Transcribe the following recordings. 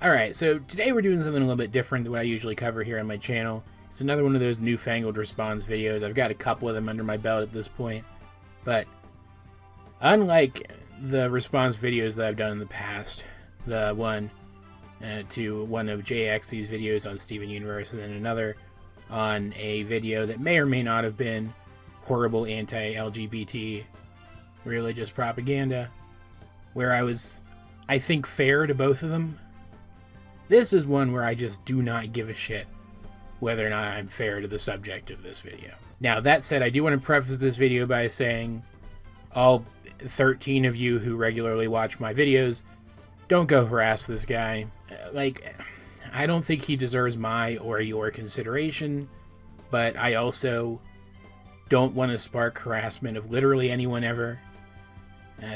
Alright, so today we're doing something a little bit different than what I usually cover here on my channel. It's another one of those newfangled response videos. I've got a couple of them under my belt at this point. But unlike the response videos that I've done in the past, the one to one of JXC's videos on Steven Universe, and then another on a video that may or may not have been horrible anti-LGBT religious propaganda, where I was, I think, fair to both of them. This is one where I just do not give a shit whether or not I'm fair to the subject of this video. Now, that said, I do want to preface this video by saying all 13 of you who regularly watch my videos, don't go harass this guy. I don't think he deserves my or your consideration, but I also don't want to spark harassment of literally anyone ever.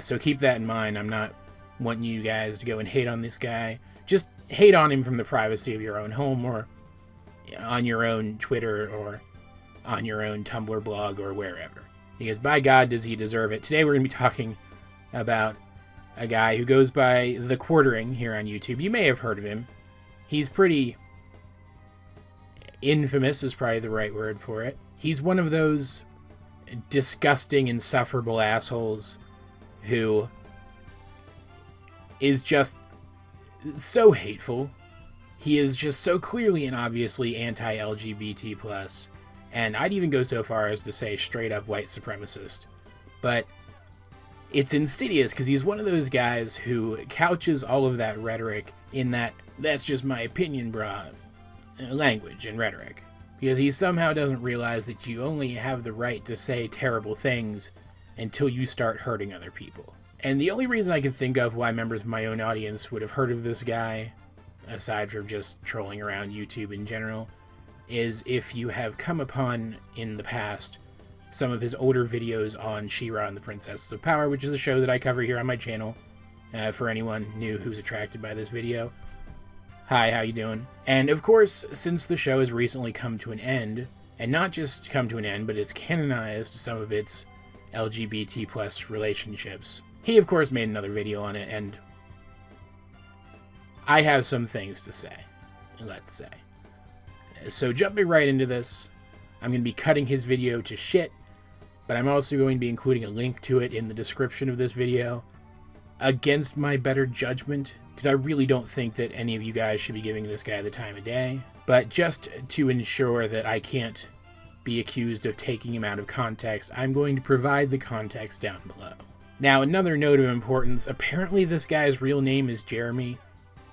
So keep that in mind. I'm not wanting you guys to go and hate on this guy. Just hate on him from the privacy of your own home, or on your own Twitter, or on your own Tumblr blog, or wherever. Because by God, does he deserve it. Today we're going to be talking about a guy who goes by The Quartering here on YouTube. You may have heard of him. He's pretty infamous, is probably the right word for it. He's one of those disgusting, insufferable assholes who is just so hateful. He is just so clearly and obviously anti-LGBT+, and I'd even go so far as to say straight up white supremacist. But it's insidious because he's one of those guys who couches all of that rhetoric in that "that's just my opinion, brah" language and rhetoric. Because he somehow doesn't realize that you only have the right to say terrible things until you start hurting other people. And the only reason I can think of why members of my own audience would have heard of this guy, aside from just trolling around YouTube in general, is if you have come upon, in the past, some of his older videos on She-Ra and the Princesses of Power, which is a show that I cover here on my channel, for anyone new who's attracted by this video. Hi, how you doing? And of course, since the show has recently come to an end, and not just come to an end, but it's canonized some of its LGBT+ relationships, he of course made another video on it, and I have some things to say, let's say. So jumping right into this, I'm going to be cutting his video to shit, but I'm also going to be including a link to it in the description of this video, against my better judgment, because I really don't think that any of you guys should be giving this guy the time of day, but just to ensure that I can't be accused of taking him out of context, I'm going to provide the context down below. Now, another note of importance, apparently this guy's real name is Jeremy.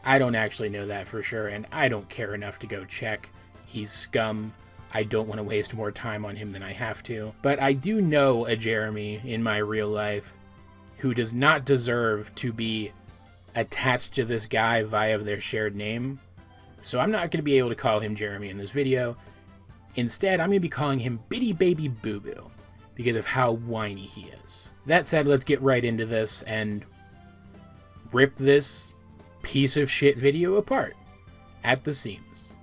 I don't actually know that for sure, and I don't care enough to go check. He's scum. I don't want to waste more time on him than I have to. But I do know a Jeremy in my real life who does not deserve to be attached to this guy via their shared name. So I'm not going to be able to call him Jeremy in this video. Instead, I'm going to be calling him Bitty Baby Boo Boo because of how whiny he is. That said, let's get right into this and rip this piece of shit video apart at the seams.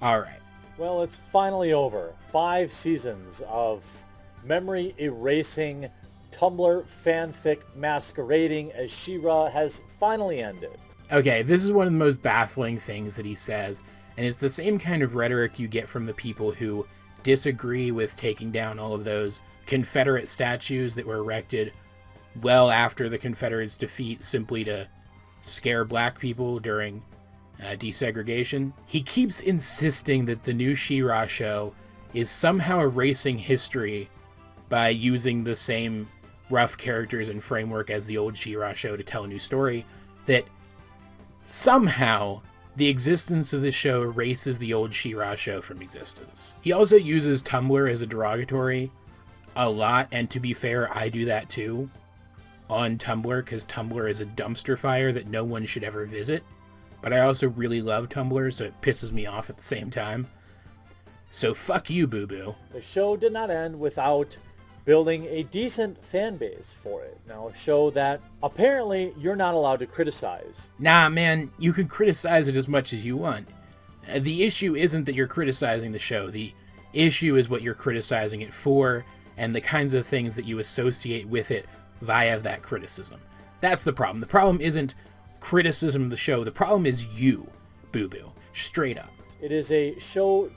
Alright. Well, it's finally over. 5 seasons of memory erasing Tumblr fanfic masquerading as She-Ra has finally ended. Okay, this is one of the most baffling things that he says, and it's the same kind of rhetoric you get from the people who disagree with taking down all of those Confederate statues that were erected well after the Confederates' defeat simply to scare black people during desegregation. He keeps insisting that the new She-Ra show is somehow erasing history by using the same rough characters and framework as the old She-Ra show to tell a new story, that somehow the existence of this show erases the old She-Ra show from existence. He also uses Tumblr as a derogatory a lot, and to be fair, I do that too on Tumblr, because Tumblr is a dumpster fire that no one should ever visit. But I also really love Tumblr, so it pisses me off at the same time. So fuck you, boo-boo. The show did not end without building a decent fan base for it. Now, a show that apparently you're not allowed to criticize. Nah, man, you can criticize it as much as you want. The issue isn't that you're criticizing the show. The issue is what you're criticizing it for, and the kinds of things that you associate with it via that criticism. That's the problem. The problem isn't criticism of the show. The problem is you, Boo Boo. Straight up. It is a show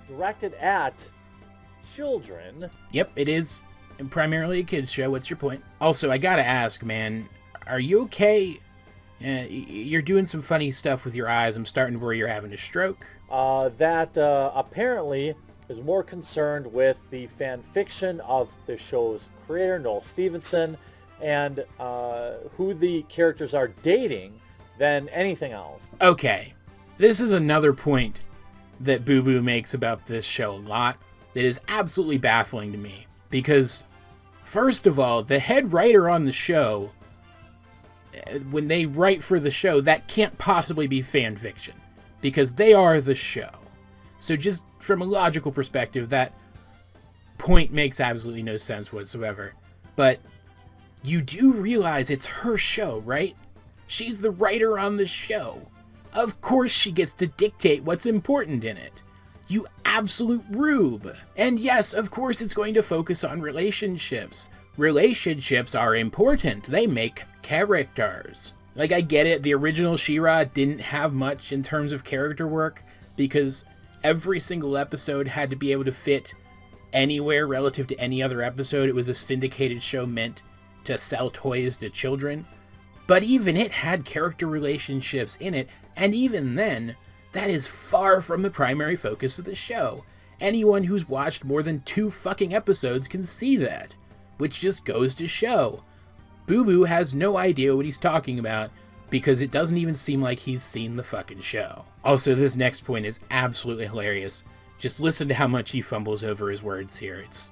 directed at children. Yep, it is primarily a kid's show. What's your point? Also, I gotta ask, man, are you okay? You're doing some funny stuff with your eyes. I'm starting to worry you're having a stroke. That apparently is more concerned with the fan fiction of the show's creator, Noel Stevenson, and who the characters are dating than anything else. Okay, this is another point that Boo Boo makes about this show a lot that is absolutely baffling to me. Because, first of all, the head writer on the show, when they write for the show, that can't possibly be fan fiction. Because they are the show. So just from a logical perspective, that point makes absolutely no sense whatsoever. But you do realize it's her show, right? She's the writer on the show. Of course she gets to dictate what's important in it. You absolute rube. And yes, of course it's going to focus on relationships. Relationships are important. They make characters. Like, I get it, the original She-Ra didn't have much in terms of character work because every single episode had to be able to fit anywhere relative to any other episode. It was a syndicated show meant to sell toys to children. But even it had character relationships in it, and even then, that is far from the primary focus of the show. Anyone who's watched more than 2 fucking episodes can see that, which just goes to show. Boo Boo has no idea what he's talking about because it doesn't even seem like he's seen the fucking show. Also, this next point is absolutely hilarious. Just listen to how much he fumbles over his words here. It's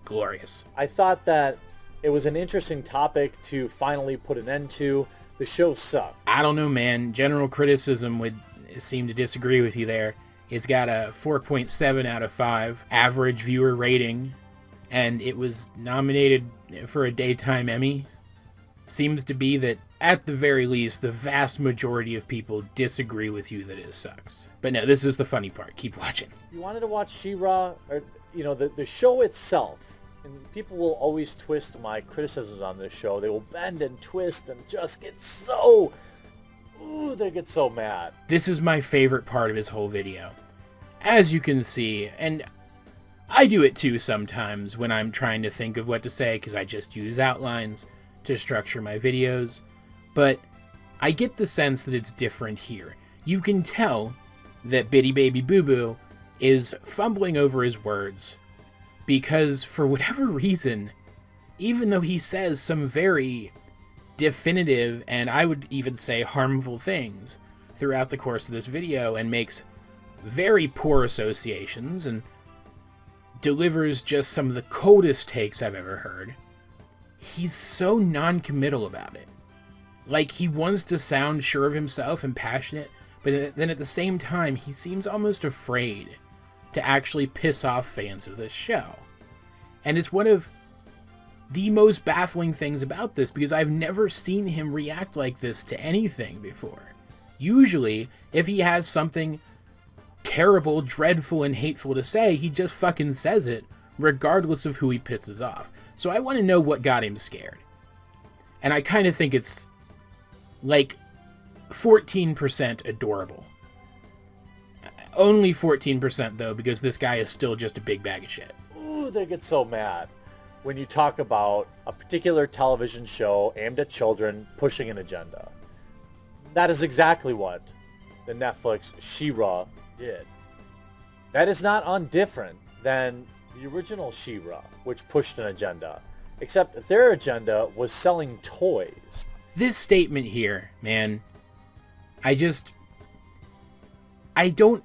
glorious. I thought that it was an interesting topic to finally put an end to. The show sucked. I don't know, man. General criticism would seem to disagree with you there. It's got a 4.7 out of 5 average viewer rating, and it was nominated for a Daytime Emmy. Seems to be that, at the very least, the vast majority of people disagree with you that it sucks. But no, this is the funny part. Keep watching. You wanted to watch She-Ra, or, the show itself, and people will always twist my criticisms on this show. They will bend and twist and just get so... Ooh, they get so mad. This is my favorite part of his whole video. As you can see, and I do it too sometimes when I'm trying to think of what to say because I just use outlines to structure my videos, but I get the sense that it's different here. You can tell that Bitty Baby Boo Boo is fumbling over his words because for whatever reason, even though he says some very definitive and I would even say harmful things throughout the course of this video and makes very poor associations and delivers just some of the coldest takes I've ever heard, he's so non-committal about it. Like, he wants to sound sure of himself and passionate, but then at the same time, he seems almost afraid to actually piss off fans of this show. And it's one of the most baffling things about this, because I've never seen him react like this to anything before. Usually, if he has something terrible, dreadful, and hateful to say, he just fucking says it, regardless of who he pisses off. So I want to know what got him scared. And I kind of think it's like 14% adorable. Only 14% though, because this guy is still just a big bag of shit. Ooh, they get so mad when you talk about a particular television show aimed at children pushing an agenda. That is exactly what the Netflix She-Ra did. That is not undifferent than the original She-Ra, which pushed an agenda, except their agenda was selling toys. This statement here, man, I don't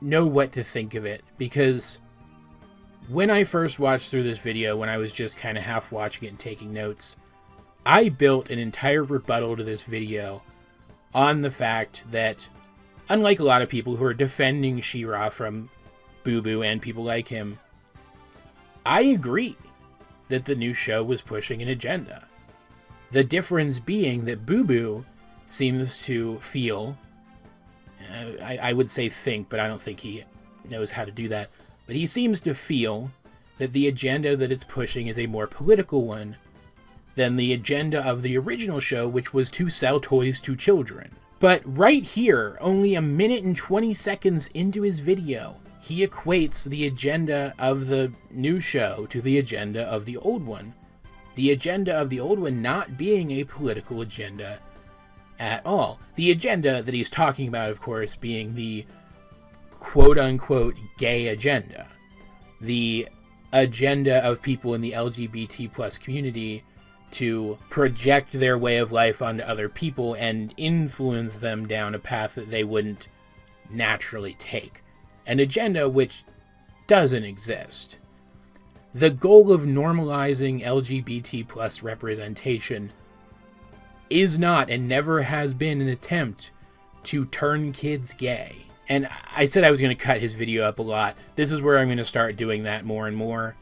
know what to think of it, because when I first watched through this video, when I was just kind of half watching it and taking notes, I built an entire rebuttal to this video on the fact that, unlike a lot of people who are defending She-Ra from Boo Boo and people like him, I agree that the new show was pushing an agenda. The difference being that Boo Boo seems to feel, I would say think, but I don't think he knows how to do that, but he seems to feel that the agenda that it's pushing is a more political one, than the agenda of the original show, which was to sell toys to children. But right here, only a minute and 20 seconds into his video, he equates the agenda of the new show to the agenda of the old one. The agenda of the old one not being a political agenda at all. The agenda that he's talking about, of course, being the quote-unquote gay agenda. The agenda of people in the LGBT plus community to project their way of life onto other people and influence them down a path that they wouldn't naturally take. An agenda which doesn't exist. The goal of normalizing LGBT plus representation is not and never has been an attempt to turn kids gay. And I said I was going to cut his video up a lot. This is where I'm going to start doing that more and more.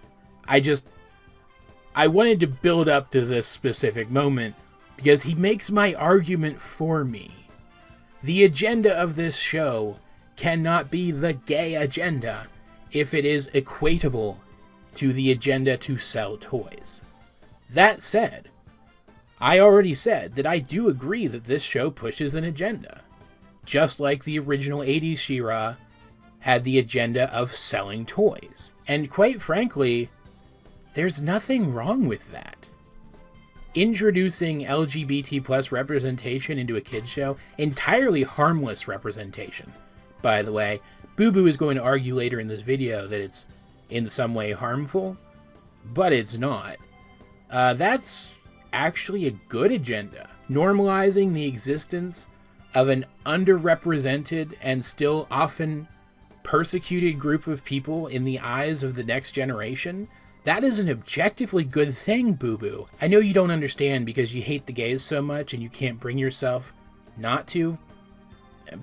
I wanted to build up to this specific moment because he makes my argument for me. The agenda of this show cannot be the gay agenda if it is equatable to the agenda to sell toys. That said, I already said that I do agree that this show pushes an agenda. Just like the original 80s She-Ra had the agenda of selling toys. And quite frankly, there's nothing wrong with that. Introducing LGBT plus representation into a kid's show, entirely harmless representation. By the way, Boo Boo is going to argue later in this video that it's in some way harmful, but it's not. That's actually a good agenda. Normalizing the existence of an underrepresented and still often persecuted group of people in the eyes of the next generation, that is an objectively good thing, Boo Boo. I know you don't understand because you hate the gays so much and you can't bring yourself not to.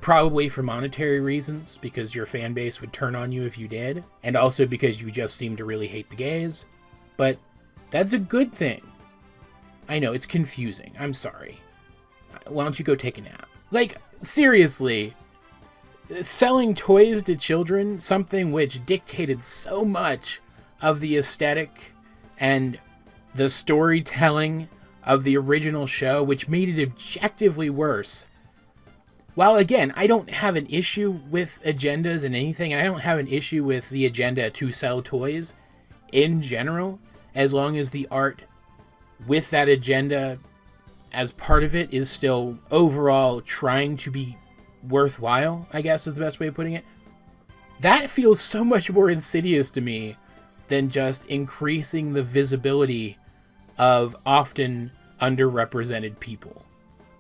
Probably for monetary reasons, because your fan base would turn on you if you did. And also because you just seem to really hate the gays. But that's a good thing. I know, it's confusing. I'm sorry. Why don't you go take a nap? Like, seriously. Selling toys to children, something which dictated so much of the aesthetic and the storytelling of the original show, which made it objectively worse. While again, I don't have an issue with agendas and anything, and I don't have an issue with the agenda to sell toys in general, as long as the art with that agenda as part of it is still overall trying to be worthwhile, I guess is the best way of putting it. That feels so much more insidious to me than just increasing the visibility of often underrepresented people.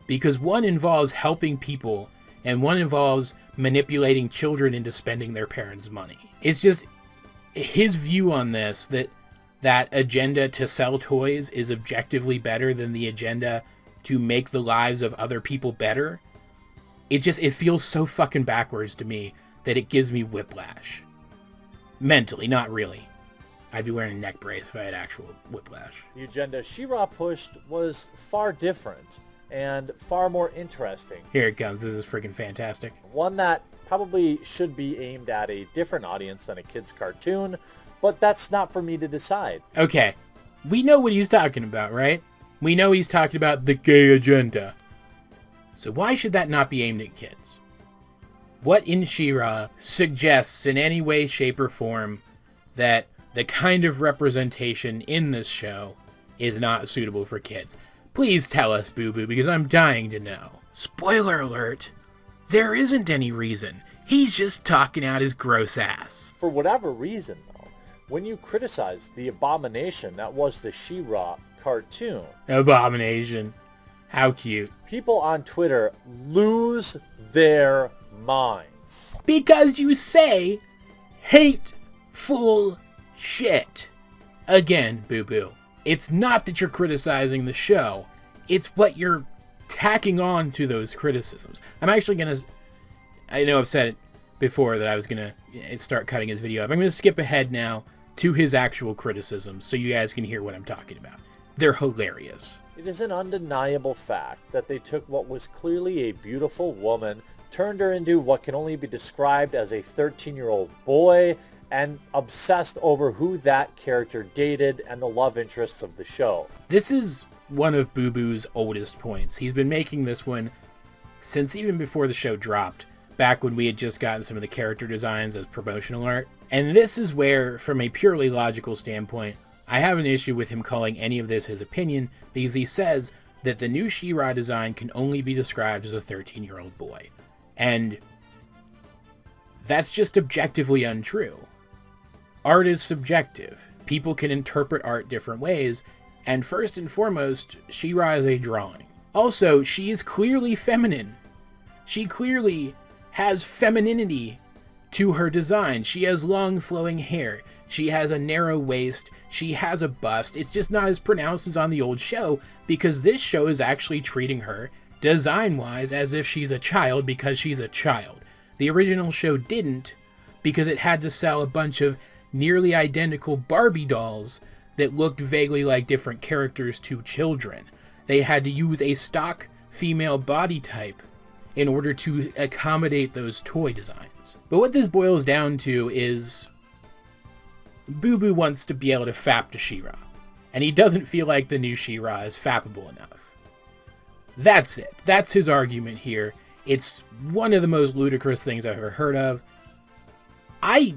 Because one involves helping people, and one involves manipulating children into spending their parents' money. It's just his view on this, that agenda to sell toys is objectively better than the agenda to make the lives of other people better. It feels so fucking backwards to me that it gives me whiplash. Mentally, not really. I'd be wearing a neck brace if I had actual whiplash. The agenda She-Ra pushed was far different and far more interesting. Here it comes. This is freaking fantastic. One that probably should be aimed at a different audience than a kid's cartoon, but that's not for me to decide. Okay, we know what he's talking about, right? We know he's talking about the gay agenda. So why should that not be aimed at kids? What in She-Ra suggests in any way, shape, or form that the kind of representation in this show is not suitable for kids? Please tell us, Boo Boo, because I'm dying to know. Spoiler alert, there isn't any reason. He's just talking out his gross ass. For whatever reason, though, when you criticize the abomination that was the She-Ra cartoon... Abomination. How cute. People on Twitter lose their minds. Because you say hateful shit. Again, Boo Boo, it's not that you're criticizing the show, it's what you're tacking on to those criticisms. I'm actually gonna, I know I've said it before that I was gonna start cutting his video up. I'm gonna skip ahead now to his actual criticisms so you guys can hear what I'm talking about. They're hilarious. It is an undeniable fact that they took what was clearly a beautiful woman, turned her into what can only be described as a 13-year-old boy, and obsessed over who that character dated and the love interests of the show. This is one of Boo Boo's oldest points. He's been making this one since even before the show dropped, back when we had just gotten some of the character designs as promotional art. And this is where, from a purely logical standpoint, I have an issue with him calling any of this his opinion, because he says that the new She-Ra design can only be described as a 13-year-old boy. And that's just objectively untrue. Art is subjective. People can interpret art different ways, and first and foremost, She-Ra is a drawing. Also, she is clearly feminine. She clearly has femininity to her design. She has long flowing hair. She has a narrow waist. She has a bust. It's just not as pronounced as on the old show, because this show is actually treating her, design-wise, as if she's a child because she's a child. The original show didn't, because it had to sell a bunch of nearly identical Barbie dolls that looked vaguely like different characters to children. They had to use a stock female body type in order to accommodate those toy designs. But what this boils down to is Boo Boo wants to be able to fap to She-Ra, and he doesn't feel like the new She-Ra is fappable enough. That's it. That's his argument here. It's one of the most ludicrous things I've ever heard of. I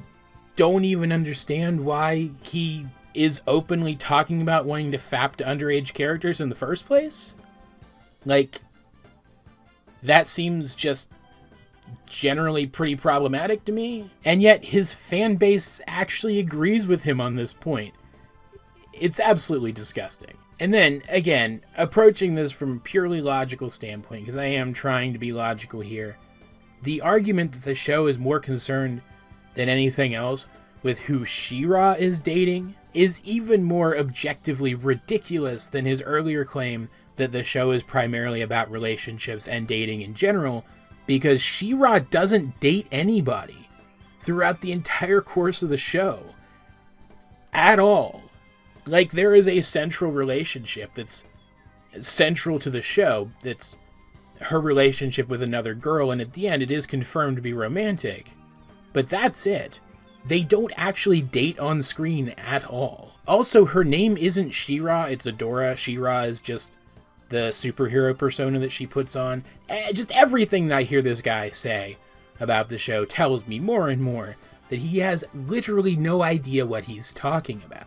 don't even understand why he is openly talking about wanting to fap to underage characters in the first place. Like, that seems just generally pretty problematic to me. And yet his fan base actually agrees with him on this point. It's absolutely disgusting. And then, again, approaching this from a purely logical standpoint, because I am trying to be logical here, the argument that the show is more concerned than anything else with who She-Ra is dating is even more objectively ridiculous than his earlier claim that the show is primarily about relationships and dating in general, because She-Ra doesn't date anybody throughout the entire course of the show. At all. Like, there is a central relationship that's central to the show, that's her relationship with another girl, and at the end it is confirmed to be romantic. But that's it. They don't actually date on screen at all. Also, her name isn't She-Ra, it's Adora. She-Ra is just the superhero persona that she puts on. Just everything that I hear this guy say about the show tells me more and more that he has literally no idea what he's talking about.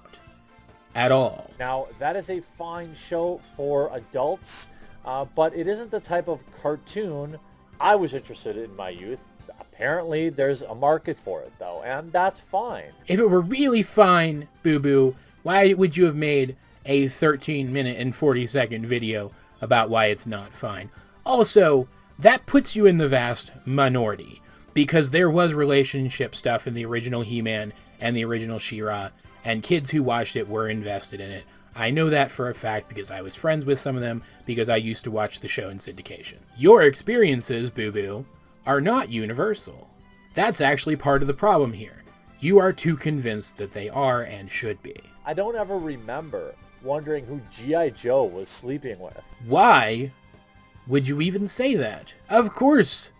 At all. Now, that is a fine show for adults, but it isn't the type of cartoon I was interested in my youth. Apparently, there's a market for it, though, and that's fine. If it were really fine, Boo Boo, why would you have made a 13-minute and 40-second video about why it's not fine? Also, that puts you in the vast minority, because there was relationship stuff in the original He-Man and the original She-Ra, and kids who watched it were invested in it. I know that for a fact because I was friends with some of them, because I used to watch the show in syndication. Your experiences, Boo Boo, are not universal. That's actually part of the problem here. You are too convinced that they are and should be. I don't ever remember wondering who G.I. Joe was sleeping with. Why would you even say that? Of course,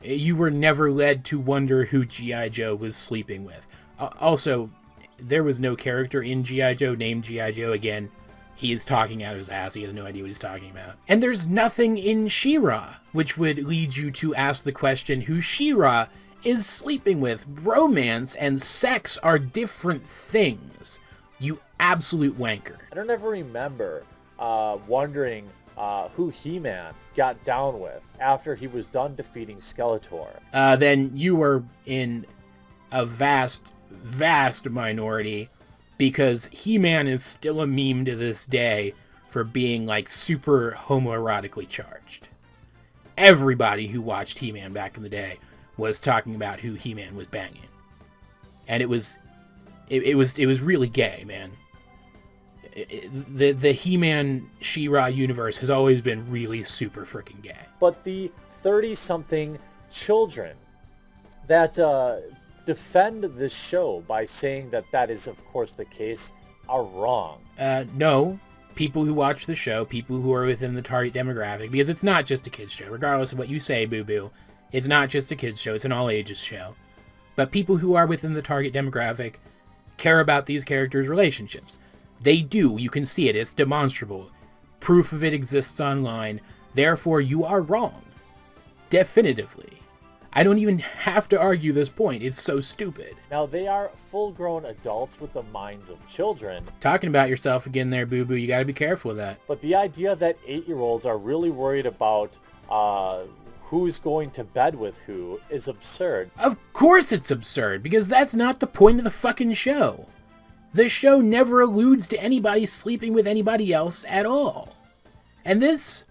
you were never led to wonder who G.I. Joe was sleeping with. Also, there was no character in G.I. Joe named G.I. Joe. Again, he is talking out of his ass. He has no idea what he's talking about. And there's nothing in She-Ra which would lead you to ask the question who She-Ra is sleeping with. Romance and sex are different things. You absolute wanker. I don't ever remember wondering who He-Man got down with after he was done defeating Skeletor. Then you were in a vast minority, because He-Man is still a meme to this day for being like super homoerotically charged. Everybody who watched He-Man back in the day was talking about who He-Man was banging. And it was really gay, man. The He-Man She-Ra universe has always been really super freaking gay. But the 30-something children that defend this show by saying that that is, of course, the case, are wrong. No. People who watch the show, people who are within the target demographic, because it's not just a kids show, regardless of what you say, Boo Boo. It's not just a kids show, it's an all-ages show. But people who are within the target demographic care about these characters' relationships. They do, you can see it, it's demonstrable. Proof of it exists online. Therefore, you are wrong. Definitively. I don't even have to argue this point. It's so stupid. Now, they are full-grown adults with the minds of children. Talking about yourself again there, boo-boo. You gotta be careful with that. But the idea that 8-year-olds are really worried about who's going to bed with who is absurd. Of course it's absurd, because that's not the point of the fucking show. The show never alludes to anybody sleeping with anybody else at all. And this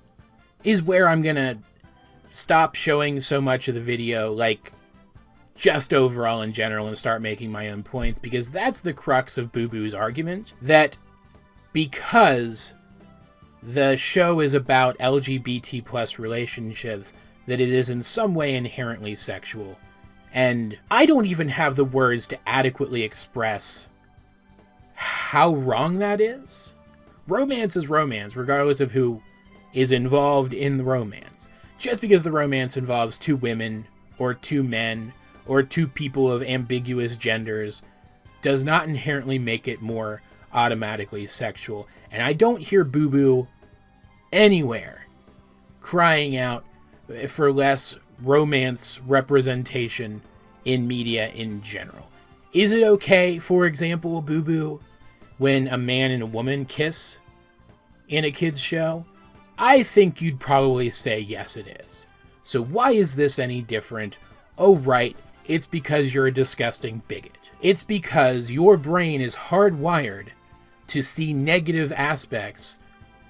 is where I'm gonna stop showing so much of the video, like, just overall in general, and start making my own points, because that's the crux of Boo Boo's argument, that because the show is about LGBT plus relationships, that it is in some way inherently sexual. And I don't even have the words to adequately express how wrong that is. Romance is romance, regardless of who is involved in the romance. Just because the romance involves 2 women, or 2 men, or 2 people of ambiguous genders, does not inherently make it more automatically sexual. And I don't hear Boo Boo anywhere crying out for less romance representation in media in general. Is it okay, for example, Boo Boo, when a man and a woman kiss in a kid's show? I think you'd probably say yes, it is. So why is this any different? Oh, right, it's because you're a disgusting bigot. It's because your brain is hardwired to see negative aspects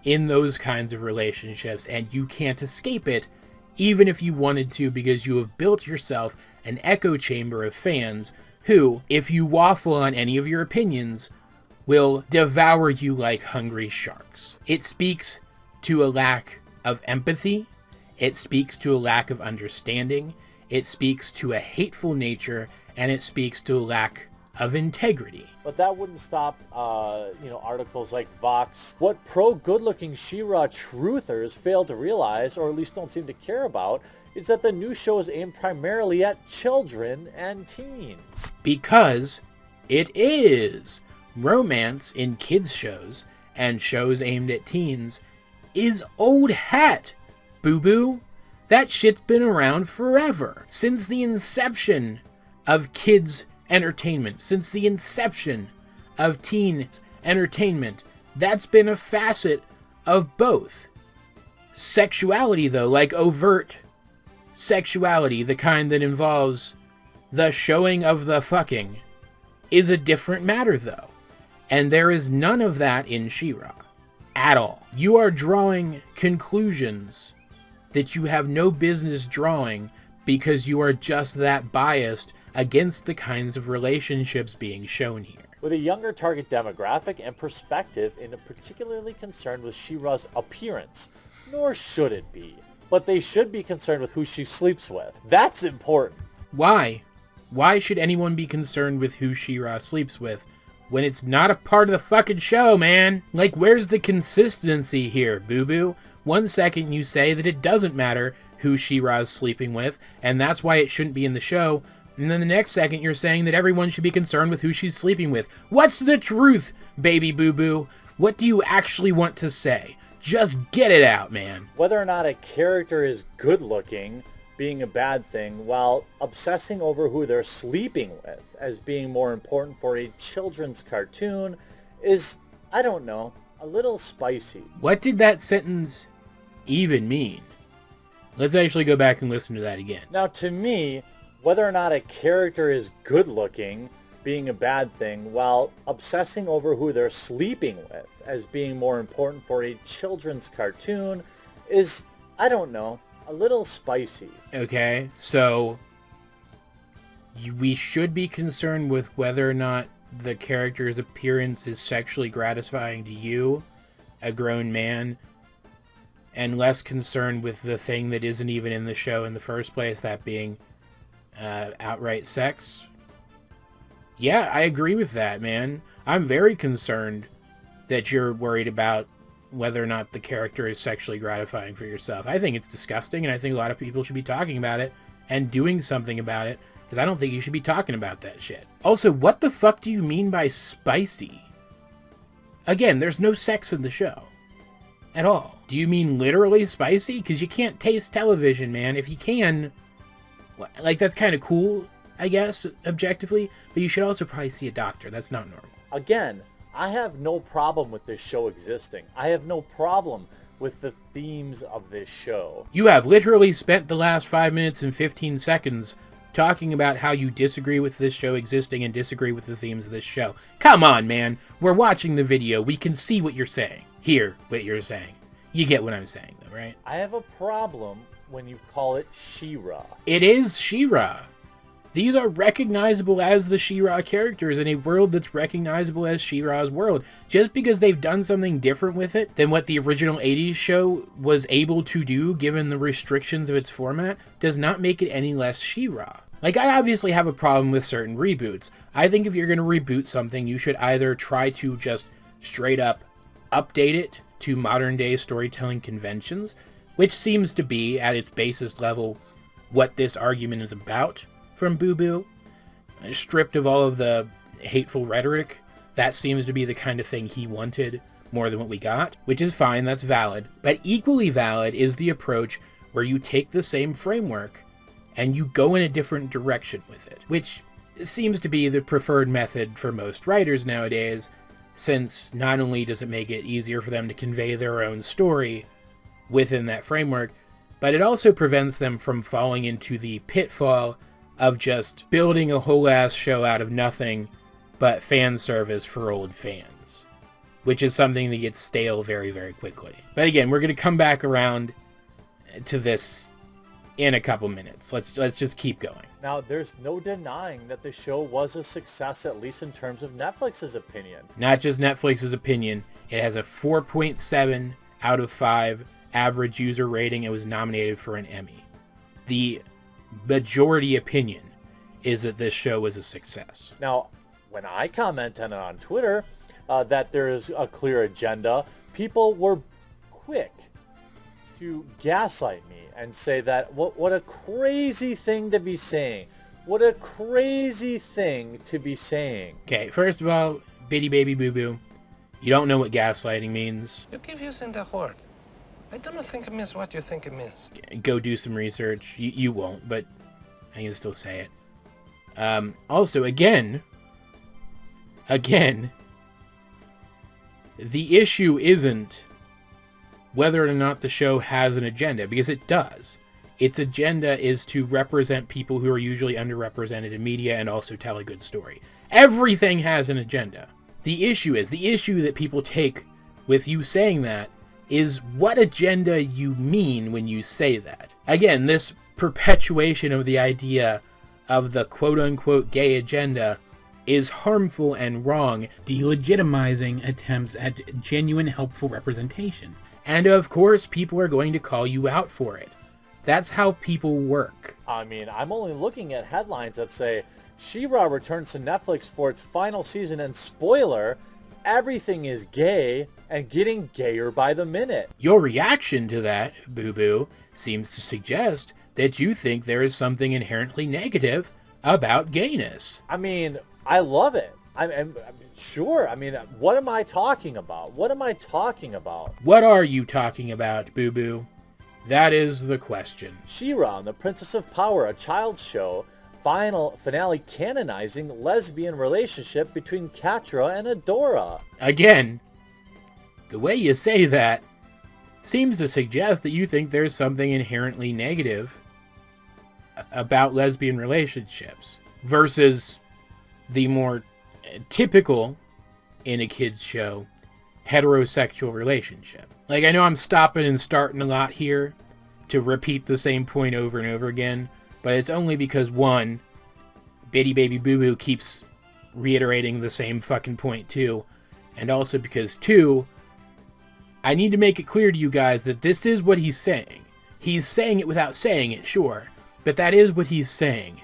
in those kinds of relationships, and you can't escape it, even if you wanted to, because you have built yourself an echo chamber of fans who, if you waffle on any of your opinions, will devour you like hungry sharks. It speaks to a lack of empathy. It speaks to a lack of understanding. It speaks to a hateful nature, and it speaks to a lack of integrity. But that wouldn't stop, articles like Vox. What pro-good-looking She-Ra truthers fail to realize, or at least don't seem to care about, is that the new show is aimed primarily at children and teens. Because it is. Romance in kids' shows and shows aimed at teens is old hat, boo-boo. That shit's been around forever. Since the inception of kids' entertainment, since the inception of teen entertainment, that's been a facet of both. Sexuality, though, like overt sexuality, the kind that involves the showing of the fucking, is a different matter, though. And there is none of that in She-Ra. At all. You are drawing conclusions that you have no business drawing because you are just that biased against the kinds of relationships being shown here. With a younger target demographic and perspective, and particularly concerned with She-Ra's appearance, nor should it be. But they should be concerned with who she sleeps with. That's important. Why? Why should anyone be concerned with who She-Ra sleeps with when it's not a part of the fucking show, man? Like, where's the consistency here, boo-boo? One second you say that it doesn't matter who She-Ra's sleeping with, and that's why it shouldn't be in the show, and then the next second you're saying that everyone should be concerned with who she's sleeping with. What's the truth, baby boo-boo? What do you actually want to say? Just get it out, man. Whether or not a character is good-looking being a bad thing, while obsessing over who they're sleeping with as being more important for a children's cartoon is, I don't know, a little spicy. What did that sentence even mean? Let's actually go back and listen to that again. Now, to me, whether or not a character is good-looking being a bad thing, while obsessing over who they're sleeping with as being more important for a children's cartoon is, I don't know, a little spicy. Okay, so we should be concerned with whether or not the character's appearance is sexually gratifying to you, a grown man, and less concerned with the thing that isn't even in the show in the first place, that being outright sex. Yeah, I agree with that, man. I'm very concerned that you're worried about whether or not the character is sexually gratifying for yourself. I think it's disgusting, and I think a lot of people should be talking about it and doing something about it, because I don't think you should be talking about that shit. Also, what the fuck do you mean by spicy? Again, there's no sex in the show. at all. Do you mean literally spicy? Because you can't taste television, man. If you can, like, that's kind of cool, I guess, objectively, but you should also probably see a doctor. That's not normal. Again, I have no problem with this show existing. I have no problem with the themes of this show. You have literally spent the last 5 minutes and 15 seconds talking about how you disagree with this show existing and disagree with the themes of this show. Come on, man. We're watching the video. We can see what you're saying. Hear what you're saying. You get what I'm saying, though, right? I have a problem when you call it She-Ra. It is She-Ra. These are recognizable as the She-Ra characters in a world that's recognizable as She-Ra's world. Just because they've done something different with it than what the original 80s show was able to do given the restrictions of its format does not make it any less She-Ra. Like, I obviously have a problem with certain reboots. I think if you're going to reboot something, you should either try to just straight up update it to modern day storytelling conventions, which seems to be, at its basis level, what this argument is about from Boo Boo. Stripped of all of the hateful rhetoric, that seems to be the kind of thing he wanted more than what we got, which is fine, that's valid. But equally valid is the approach where you take the same framework and you go in a different direction with it, which seems to be the preferred method for most writers nowadays, since not only does it make it easier for them to convey their own story within that framework, but it also prevents them from falling into the pitfall of just building a whole ass show out of nothing but fan service for old fans, which is something that gets stale very, very quickly. But again, we're going to come back around to this in a couple minutes. Let's just keep going. Now, there's no denying that the show was a success, at least in terms of Netflix's opinion. Not just Netflix's opinion. It has a 4.7 out of 5 average user rating. It was nominated for an Emmy. The majority opinion is that this show was a success. Now, when I commented on Twitter that there is a clear agenda, people were quick to gaslight me and say that what a crazy thing to be saying. What a crazy thing to be saying. Okay, first of all, Bitty Baby Boo Boo, you don't know what gaslighting means. You keep using the word. I don't think it means what you think it means. Go do some research. You won't, but I can still say it. Also, again, the issue isn't whether or not the show has an agenda, because it does. Its agenda is to represent people who are usually underrepresented in media and also tell a good story. Everything has an agenda. The issue that people take with you saying that is what agenda you mean when you say that. Again, this perpetuation of the idea of the quote-unquote gay agenda is harmful and wrong, delegitimizing attempts at genuine helpful representation. And of course, people are going to call you out for it. That's how people work. I mean, I'm only looking at headlines that say, She-Ra returns to Netflix for its final season, and spoiler, everything is gay and getting gayer by the minute. Your reaction to that, Boo Boo, seems to suggest that you think there is something inherently negative about gayness. I mean, I love it. I'm sure. I mean, what am I talking about? What am I talking about? What are you talking about, Boo Boo? That is the question. She-Ra and the Princess of Power, a child's show, finale canonizing lesbian relationship between Catra and Adora. Again, the way you say that seems to suggest that you think there's something inherently negative about lesbian relationships versus the more typical, in a kid's show, heterosexual relationship. Like, I know I'm stopping and starting a lot here to repeat the same point over and over again, but it's only because, one, Bitty Baby Boo Boo keeps reiterating the same fucking point too, and also because, two, I need to make it clear to you guys that this is what he's saying. He's saying it without saying it, sure, but that is what he's saying.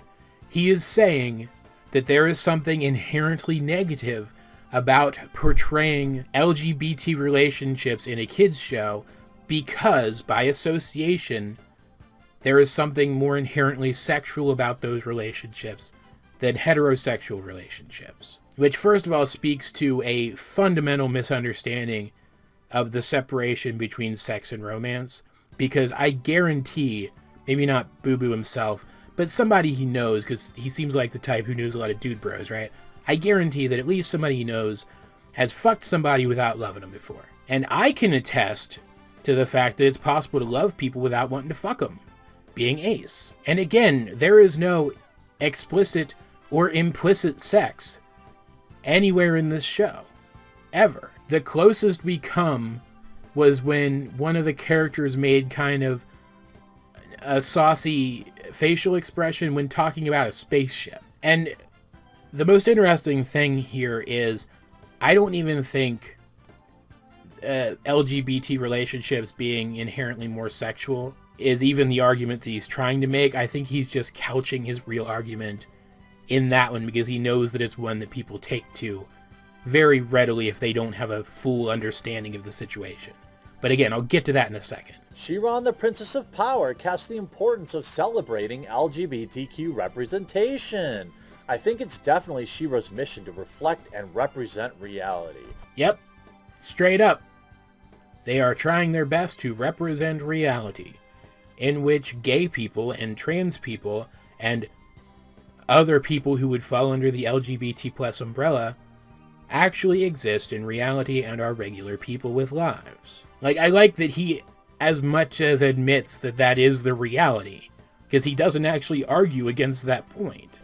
He is saying that there is something inherently negative about portraying LGBT relationships in a kid's show because, by association, there is something more inherently sexual about those relationships than heterosexual relationships. Which, first of all, speaks to a fundamental misunderstanding of the separation between sex and romance, because I guarantee, maybe not Boo Boo himself, but somebody he knows, because he seems like the type who knows a lot of dude bros, right? I guarantee that at least somebody he knows has fucked somebody without loving them before. And I can attest to the fact that it's possible to love people without wanting to fuck them, being ace. And again, there is no explicit or implicit sex anywhere in this show, ever. The closest we come was when one of the characters made kind of a saucy facial expression when talking about a spaceship. And the most interesting thing here is, I don't even think LGBT relationships being inherently more sexual is even the argument that he's trying to make. I think he's just couching his real argument in that one because he knows that it's one that people take to very readily if they don't have a full understanding of the situation. But again, I'll get to that in a second. She-Ra and the Princess of Power cast the importance of celebrating LGBTQ representation. I think it's definitely She-Ra's mission to reflect and represent reality. Yep, straight up. They are trying their best to represent reality, in which gay people and trans people and other people who would fall under the LGBT plus umbrella actually exist in reality and are regular people with lives. Like, I like that he as much as admits that that is the reality, because he doesn't actually argue against that point.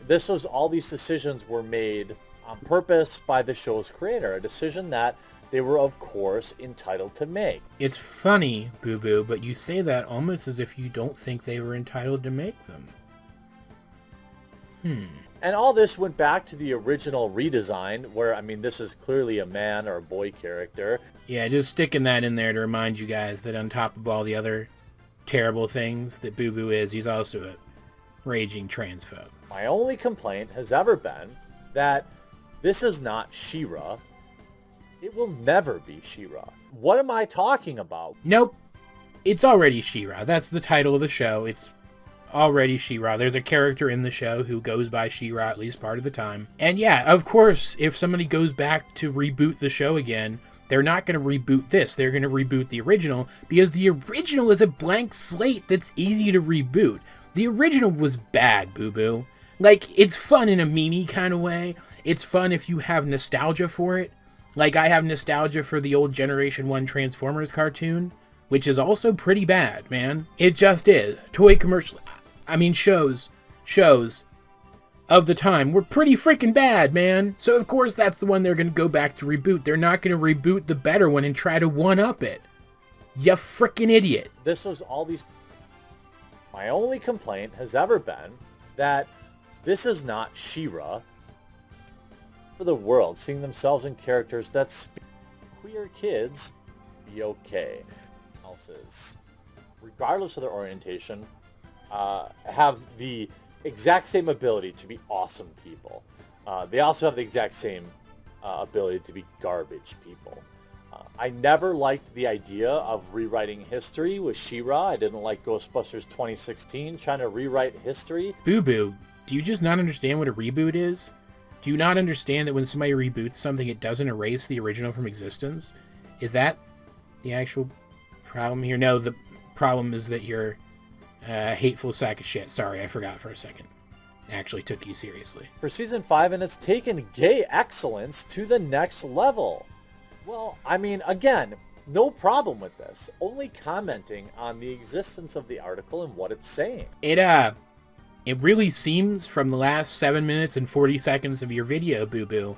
All these decisions were made on purpose by the show's creator, a decision that they were, of course, entitled to make. It's funny, Boo Boo, but you say that almost as if you don't think they were entitled to make them. And all this went back to the original redesign, where, I mean, this is clearly a man or a boy character. Yeah, just sticking that in there to remind you guys that on top of all the other terrible things that Boo Boo is, he's also a raging transphobe. My only complaint has ever been that this is not She-Ra. It will never be She-Ra. What am I talking about? Nope. It's already She-Ra. That's the title of the show. It's already She-Ra. There's a character in the show who goes by She-Ra at least part of the time. And yeah, of course, if somebody goes back to reboot the show again, they're not going to reboot this. They're going to reboot the original, because the original is a blank slate that's easy to reboot. The original was bad, Boo Boo. Like, it's fun in a meme kind of way. It's fun if you have nostalgia for it. Like, I have nostalgia for the old Generation 1 Transformers cartoon, which is also pretty bad, man. It just is. Toy commercial... I mean, shows of the time were pretty freaking bad, man. So, of course, that's the one they're going to go back to reboot. They're not going to reboot the better one and try to one-up it. You freaking idiot. My only complaint has ever been that this is not She-Ra. For the world, seeing themselves in characters that speak queer kids be okay. Else's, regardless of their orientation, have the exact same ability to be awesome people. They also have the exact same ability to be garbage people. I never liked the idea of rewriting history with She-Ra. I didn't like Ghostbusters 2016 trying to rewrite history. Boo Boo, do you just not understand what a reboot is? Do you not understand that when somebody reboots something, it doesn't erase the original from existence? Is that the actual problem here? No, the problem is that you're a hateful sack of shit. Sorry, I forgot for a second. I actually took you seriously. For season 5, and it's taken gay excellence to the next level. Well, I mean, again, no problem with this. Only commenting on the existence of the article and what it's saying. It really seems from the last 7 minutes and 40 seconds of your video, Boo Boo,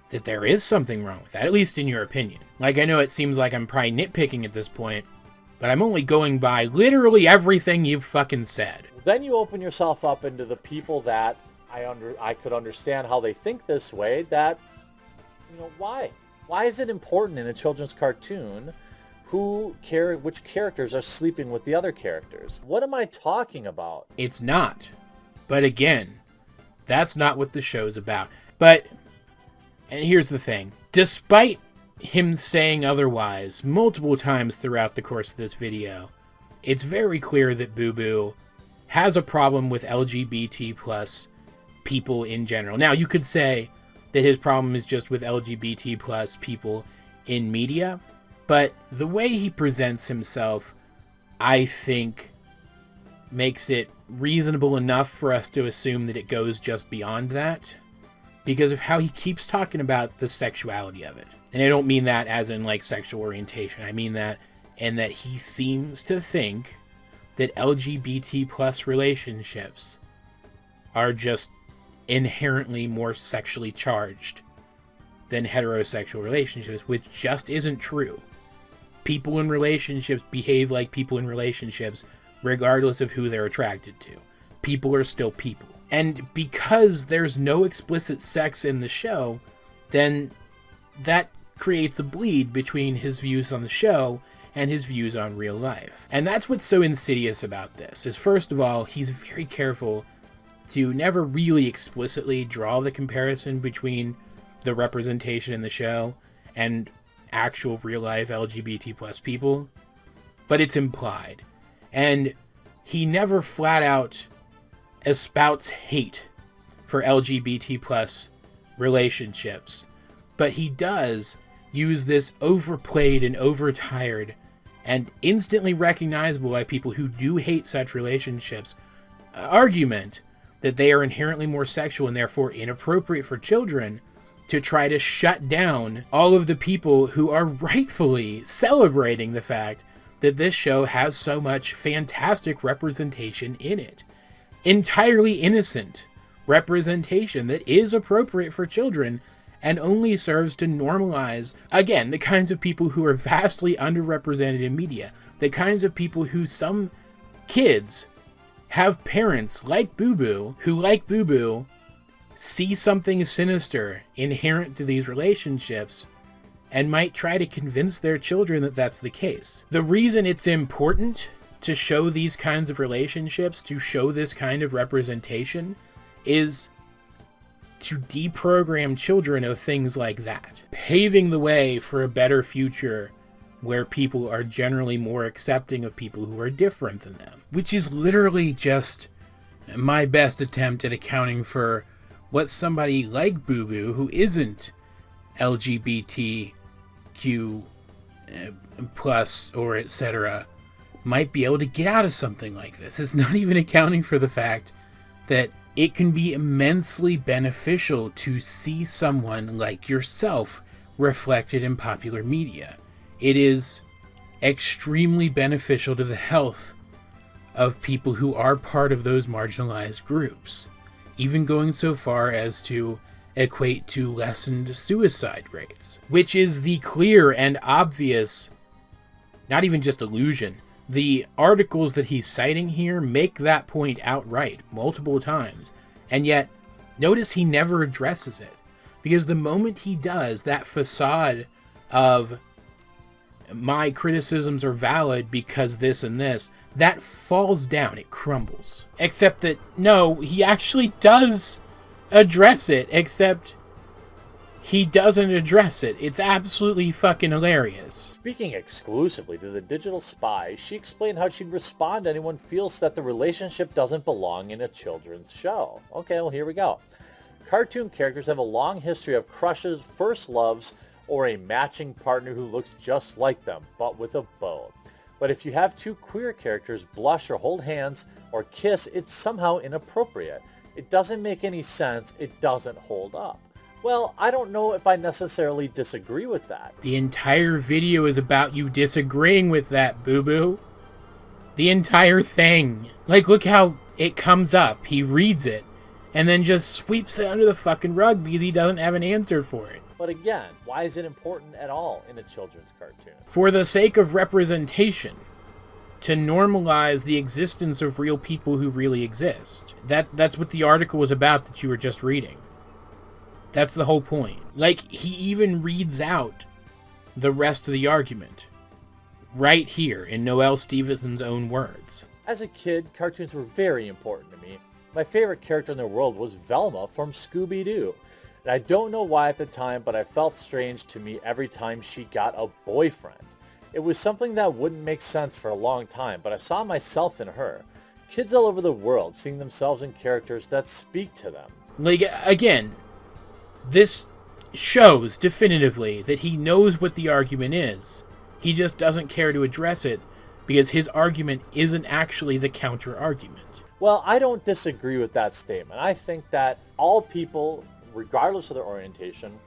that there is something wrong with that, at least in your opinion. Like, I know it seems like I'm probably nitpicking at this point, but I'm only going by literally everything you've fucking said. Then you open yourself up into the people that I could understand how they think this way, that, you know, why? Why is it important in a children's cartoon which characters are sleeping with the other characters? What am I talking about? It's not. But again, that's not what the show's about. But, and here's the thing. Despite him saying otherwise multiple times throughout the course of this video, it's very clear that Boo Boo has a problem with LGBT plus people in general. Now, you could say that his problem is just with LGBT plus people in media, but the way he presents himself, I think, makes it reasonable enough for us to assume that it goes just beyond that, because of how he keeps talking about the sexuality of it. And I don't mean that as in like sexual orientation. I mean that in that he seems to think that LGBT plus relationships are just inherently more sexually charged than heterosexual relationships, which just isn't true. People in relationships behave like people in relationships regardless of who they're attracted to. People are still people. And because there's no explicit sex in the show, then that creates a bleed between his views on the show and his views on real life. And that's what's so insidious about this, is first of all, he's very careful to never really explicitly draw the comparison between the representation in the show and actual real-life LGBT plus people, but it's implied. And he never flat out espouts hate for LGBT plus relationships, but he does use this overplayed and overtired and instantly recognizable by people who do hate such relationships argument that they are inherently more sexual and therefore inappropriate for children, to try to shut down all of the people who are rightfully celebrating the fact that this show has so much fantastic representation in it. Entirely innocent representation that is appropriate for children and only serves to normalize, again, the kinds of people who are vastly underrepresented in media, the kinds of people who some kids have parents like Boo Boo, who, like Boo Boo, see something sinister inherent to these relationships and might try to convince their children that that's the case. The reason it's important to show these kinds of relationships, to show this kind of representation, is to deprogram children of things like that, paving the way for a better future where people are generally more accepting of people who are different than them, which is literally just my best attempt at accounting for what somebody like Boo Boo, who isn't LGBTQ plus or etc., might be able to get out of something like this. It's not even accounting for the fact that it can be immensely beneficial to see someone like yourself reflected in popular media. It is extremely beneficial to the health of people who are part of those marginalized groups, even going so far as to equate to lessened suicide rates, which is the clear and obvious, not even just illusion. The articles that he's citing here make that point outright multiple times, and yet notice he never addresses it, because the moment he does, that facade of my criticisms are valid because this and this, that falls down, it crumbles. Except that, no, he actually does address it, except he doesn't address it. It's absolutely fucking hilarious. Speaking exclusively to the digital spy, she explained how she'd respond to anyone feels that the relationship doesn't belong in a children's show. Okay, well, here we go. Cartoon characters have a long history of crushes, first loves, or a matching partner who looks just like them, but with a bow. But if you have two queer characters blush or hold hands or kiss, it's somehow inappropriate. It doesn't make any sense. It doesn't hold up. Well, I don't know if I necessarily disagree with that. The entire video is about you disagreeing with that, Boo Boo. The entire thing. Like, look how it comes up. He reads it, and then just sweeps it under the fucking rug because he doesn't have an answer for it. But again, why is it important at all in a children's cartoon? For the sake of representation. To normalize the existence of real people who really exist. That's what the article was about that you were just reading. That's the whole point. Like, he even reads out the rest of the argument. Right here, in Noelle Stevenson's own words. As a kid, cartoons were very important to me. My favorite character in the world was Velma from Scooby-Doo. And I don't know why at the time, but I felt strange to me every time she got a boyfriend. It was something that wouldn't make sense for a long time, but I saw myself in her. Kids all over the world seeing themselves in characters that speak to them. Like, again, this shows definitively that he knows what the argument is. He just doesn't care to address it because his argument isn't actually the counter-argument. Well, I don't disagree with that statement. I think that all people, regardless of their orientation,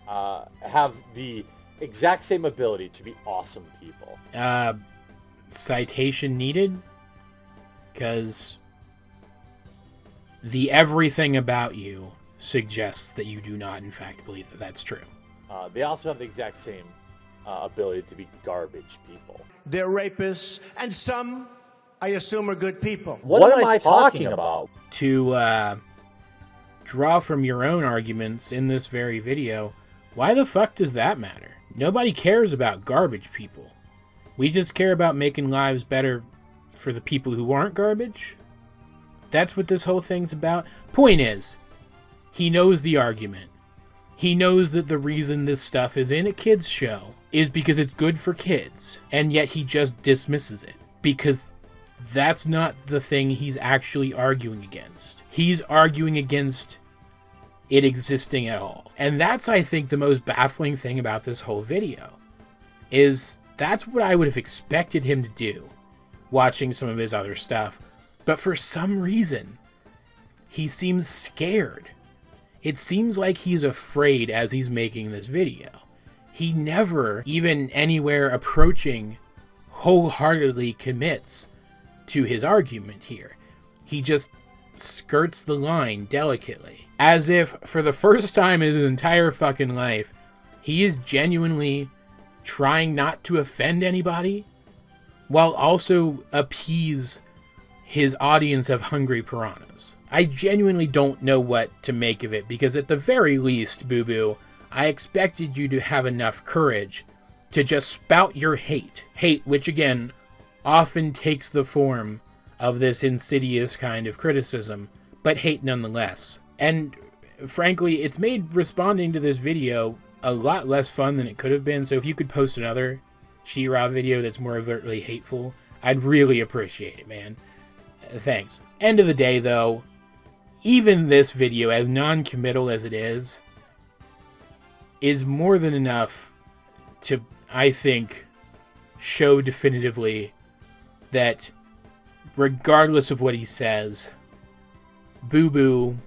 have the exact same ability to be awesome people. Citation needed? Because the everything about you suggests that you do not, in fact, believe that that's true. They also have the exact same ability to be garbage people. They're rapists, and some, I assume, are good people. What am I talking about? To draw from your own arguments in this very video, why the fuck does that matter? Nobody cares about garbage people. We just care about making lives better for the people who aren't garbage. That's what this whole thing's about. Point is, he knows the argument. He knows that the reason this stuff is in a kid's show is because it's good for kids, and yet he just dismisses it because that's not the thing he's actually arguing against. He's arguing against it existing at all. And that's, I think, the most baffling thing about this whole video, is that's what I would have expected him to do, watching some of his other stuff. But for some reason, he seems scared. It seems like he's afraid as he's making this video. He never, even anywhere approaching, wholeheartedly commits to his argument here. He just skirts the line delicately. As if, for the first time in his entire fucking life, he is genuinely trying not to offend anybody, while also appease his audience of hungry piranhas. I genuinely don't know what to make of it, because at the very least, Boo Boo, I expected you to have enough courage to just spout your hate. Hate, which again, often takes the form of this insidious kind of criticism, but hate nonetheless. And frankly, it's made responding to this video a lot less fun than it could have been, so if you could post another She-Ra video that's more overtly hateful, I'd really appreciate it, man. Thanks. End of the day, though, even this video, as non-committal as it is more than enough to, I think, show definitively that regardless of what he says, Boo Boo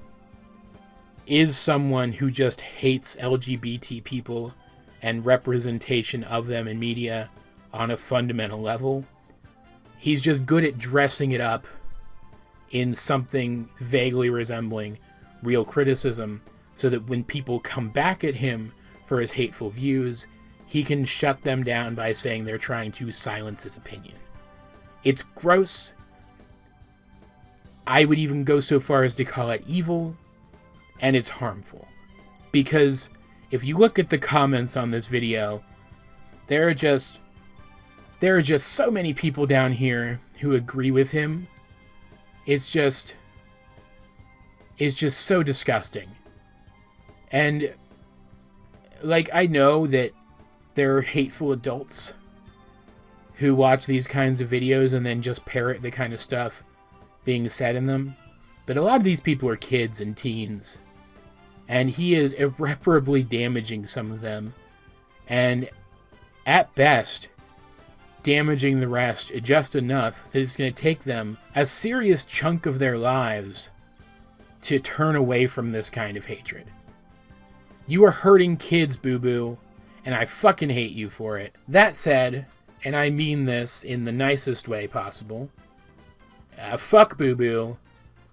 is someone who just hates LGBT people and representation of them in media on a fundamental level. He's just good at dressing it up in something vaguely resembling real criticism, so that when people come back at him for his hateful views, he can shut them down by saying they're trying to silence his opinion. It's gross. I would even go so far as to call it evil, and it's harmful. Because if you look at the comments on this video, there are just so many people down here who agree with him. It's just so disgusting. And, like, I know that there are hateful adults who watch these kinds of videos and then just parrot the kind of stuff being said in them. But a lot of these people are kids and teens. And he is irreparably damaging some of them. And, at best, damaging the rest just enough that it's going to take them a serious chunk of their lives to turn away from this kind of hatred. You are hurting kids, Boo Boo, and I fucking hate you for it. That said, and I mean this in the nicest way possible, fuck Boo Boo,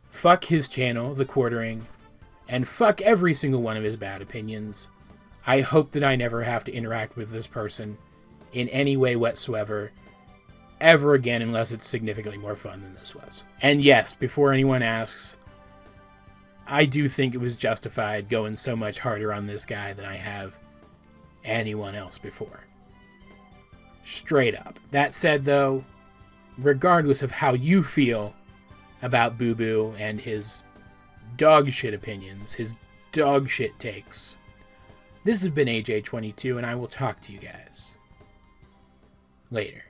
fuck his channel, The Quartering, and fuck every single one of his bad opinions. I hope that I never have to interact with this person in any way whatsoever, ever again, unless it's significantly more fun than this was. And yes, before anyone asks, I do think it was justified going so much harder on this guy than I have anyone else before. Straight up. That said, though, regardless of how you feel about Boo Boo and his dog shit opinions, his dog shit takes, this has been AJ22, and I will talk to you guys later.